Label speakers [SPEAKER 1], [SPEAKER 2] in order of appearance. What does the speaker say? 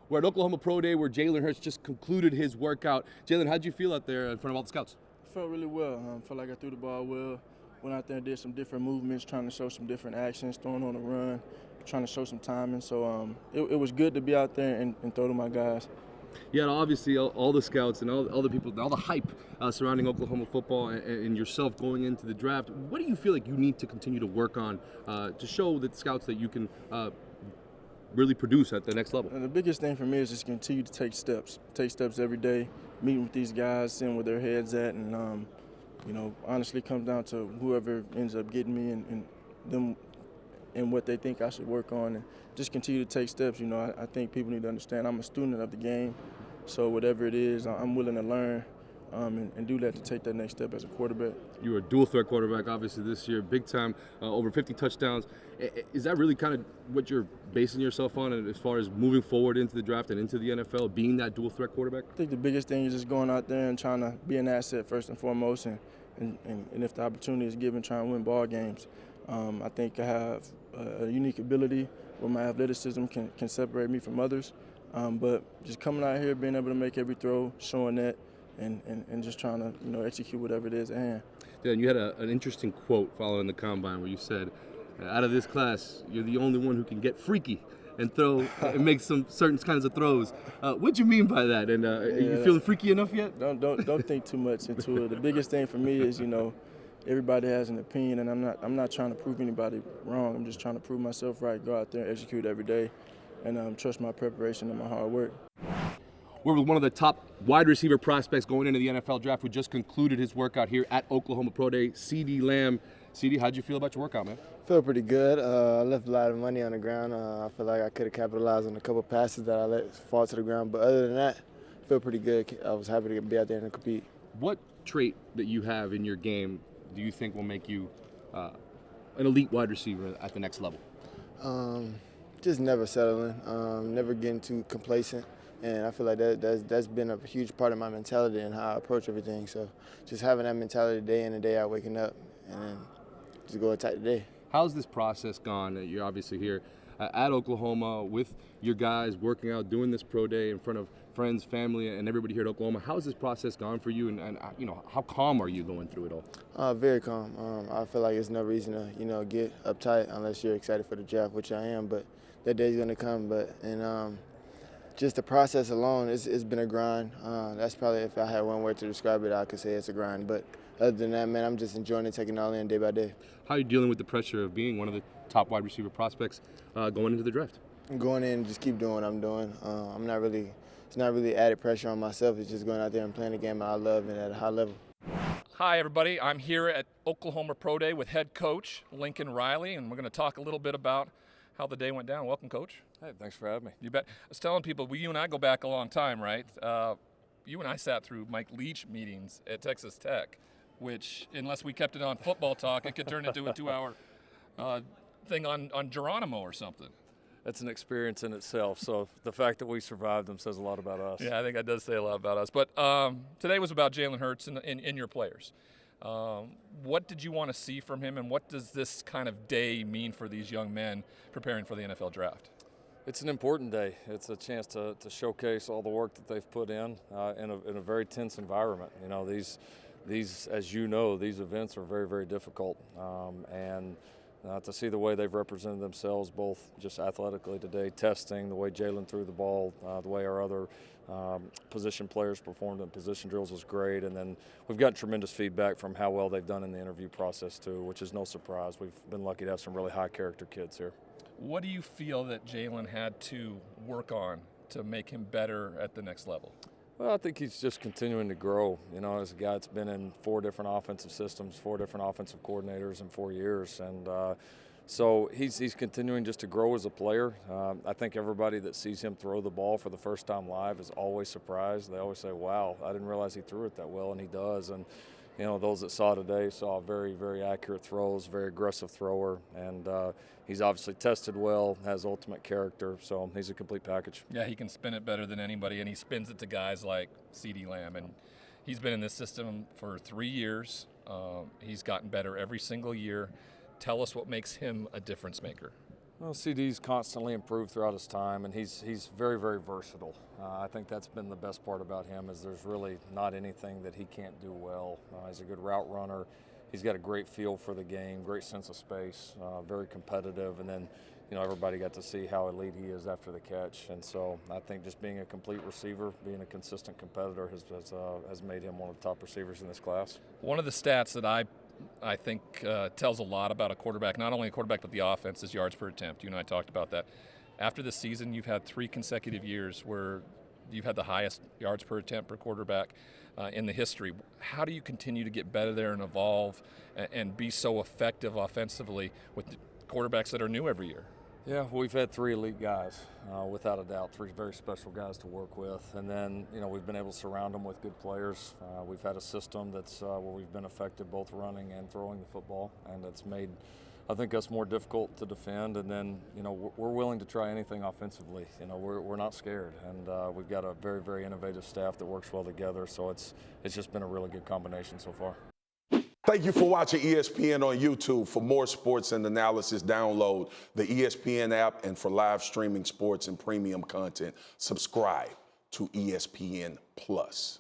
[SPEAKER 1] We're at Oklahoma Pro Day where Jalen Hurts just concluded his workout. Jalen, how'd you feel out there in front of all the scouts?
[SPEAKER 2] Felt really well. Felt like I threw the ball well. Went out there and did some different movements, trying to show some different actions, throwing on the run, trying to show some timing. So it was good to be out there and throw to my guys.
[SPEAKER 1] Yeah, obviously all the scouts and all the people, all the hype surrounding Oklahoma football and yourself going into the draft. What do you feel like you need to continue to work on to show the scouts that you can really produce at the next level?
[SPEAKER 2] And the biggest thing for me is just continue to take steps every day, meeting with these guys, seeing where their heads at, and honestly, comes down to whoever ends up getting me and them and what they think I should work on, and just continue to take steps. I think people need to understand I'm a student of the game, so whatever it is, I'm willing to learn and do that to take that next step as a quarterback.
[SPEAKER 1] You were a dual threat quarterback, obviously, this year, big time, over 50 touchdowns. Is that really kind of what you're basing yourself on as far as moving forward into the draft and into the NFL, being that dual threat quarterback?
[SPEAKER 2] I think the biggest thing is just going out there and trying to be an asset first and foremost, and if the opportunity is given, trying to win ball games. I think I have a unique ability where my athleticism can separate me from others, but just coming out here, being able to make every throw, showing that, and just trying to execute whatever it is at hand.
[SPEAKER 1] Yeah, and you had an interesting quote following the combine where you said, out of this class, you're the only one who can get freaky and throw and make some certain kinds of throws. What do you mean by that? And are you feeling freaky enough yet?
[SPEAKER 2] Don't think too much into it. The biggest thing for me is everybody has an opinion, and I'm not trying to prove anybody wrong. I'm just trying to prove myself right. Go out there and execute every day, and trust my preparation and my hard work.
[SPEAKER 1] We're with one of the top wide receiver prospects going into the NFL draft who just concluded his workout here at Oklahoma Pro Day, CeeDee Lamb. CeeDee, how'd you feel about your workout, man?
[SPEAKER 3] Feel pretty good. I left a lot of money on the ground. I feel like I could have capitalized on a couple passes that I let fall to the ground. But other than that, I feel pretty good. I was happy to be out there and compete.
[SPEAKER 1] What trait that you have in your game do you think will make you an elite wide receiver at the next level?
[SPEAKER 3] Just never settling, never getting too complacent. And I feel like that's been a huge part of my mentality and how I approach everything. So just having that mentality day in and day out, waking up, and then just go attack the day.
[SPEAKER 1] How's this process gone? You're obviously here at Oklahoma with your guys, working out, doing this pro day in front of friends, family, and everybody here at Oklahoma. How's this process gone for you, and how calm are you going through it all?
[SPEAKER 3] Very calm. I feel like there's no reason to get uptight unless you're excited for the draft, which I am. But that day's gonna come. Just the process alone, it's been a grind. That's probably, if I had one word to describe it, I could say it's a grind. But other than that, man, I'm just enjoying it, taking it all in day by day.
[SPEAKER 1] How are you dealing with the pressure of being one of the top wide receiver prospects going into the draft?
[SPEAKER 3] I'm going in and just keep doing what I'm doing. It's not really added pressure on myself. It's just going out there and playing the game I love and at a high level.
[SPEAKER 4] Hi, everybody. I'm here at Oklahoma Pro Day with head coach Lincoln Riley, and we're going to talk a little bit about how the day went down. Welcome, Coach.
[SPEAKER 5] Hey, thanks for having me.
[SPEAKER 4] You bet. I was telling people, you and I go back a long time, right? You and I sat through Mike Leach meetings at Texas Tech, which, unless we kept it on football talk, it could turn into a 2-hour thing on Geronimo or something.
[SPEAKER 5] That's an experience in itself, so the fact that we survived them says a lot about us.
[SPEAKER 4] Yeah, I think that does say a lot about us. But today was about Jalen Hurts and your players. What did you want to see from him, and what does this kind of day mean for these young men preparing for the NFL draft?
[SPEAKER 5] It's an important day. It's a chance to showcase all the work that they've put in a very tense environment. These, as you know, these events are very, very difficult, and to see the way they've represented themselves, both just athletically today, testing, the way Jalen threw the ball, the way our other position players performed in position drills was great. And then we've got tremendous feedback from how well they've done in the interview process too, which is no surprise. We've been lucky to have some really high character kids here.
[SPEAKER 4] What do you feel that Jalen had to work on to make him better at the next level?
[SPEAKER 5] Well, I think he's just continuing to grow. As a guy that's been in 4 different offensive systems, 4 different offensive coordinators in 4 years. And so he's continuing just to grow as a player. I think everybody that sees him throw the ball for the first time live is always surprised. They always say, wow, I didn't realize he threw it that well, and he does. And those that saw today saw very, very accurate throws, very aggressive thrower, and he's obviously tested well, has ultimate character, so he's a complete package.
[SPEAKER 4] Yeah, he can spin it better than anybody, and he spins it to guys like CeeDee Lamb, and he's been in this system for 3 years. He's gotten better every single year. Tell us what makes him a difference maker.
[SPEAKER 5] Well, CeeDee's constantly improved throughout his time, and he's very, very versatile. I think that's been the best part about him is there's really not anything that he can't do well. He's a good route runner. He's got a great feel for the game, great sense of space, very competitive, and then everybody got to see how elite he is after the catch. And so I think just being a complete receiver, being a consistent competitor has made him one of the top receivers in this class.
[SPEAKER 4] One of the stats that I think tells a lot about a quarterback, not only a quarterback but the offense, is yards per attempt. You and I talked about that. After this season, you've had 3 consecutive years where you've had the highest yards per attempt per quarterback in the history. How do you continue to get better there and evolve and be so effective offensively with the quarterbacks that are new every year?
[SPEAKER 5] Yeah, we've had 3 elite guys, without a doubt, 3 very special guys to work with. And then, we've been able to surround them with good players. We've had a system that's where we've been effective both running and throwing the football, and it's made, I think, us more difficult to defend. And then, we're willing to try anything offensively. We're not scared, and we've got a very, very innovative staff that works well together. So it's just been a really good combination so far.
[SPEAKER 6] Thank you for watching ESPN on YouTube. For more sports and analysis, download the ESPN app, and for live streaming sports and premium content, subscribe to ESPN Plus.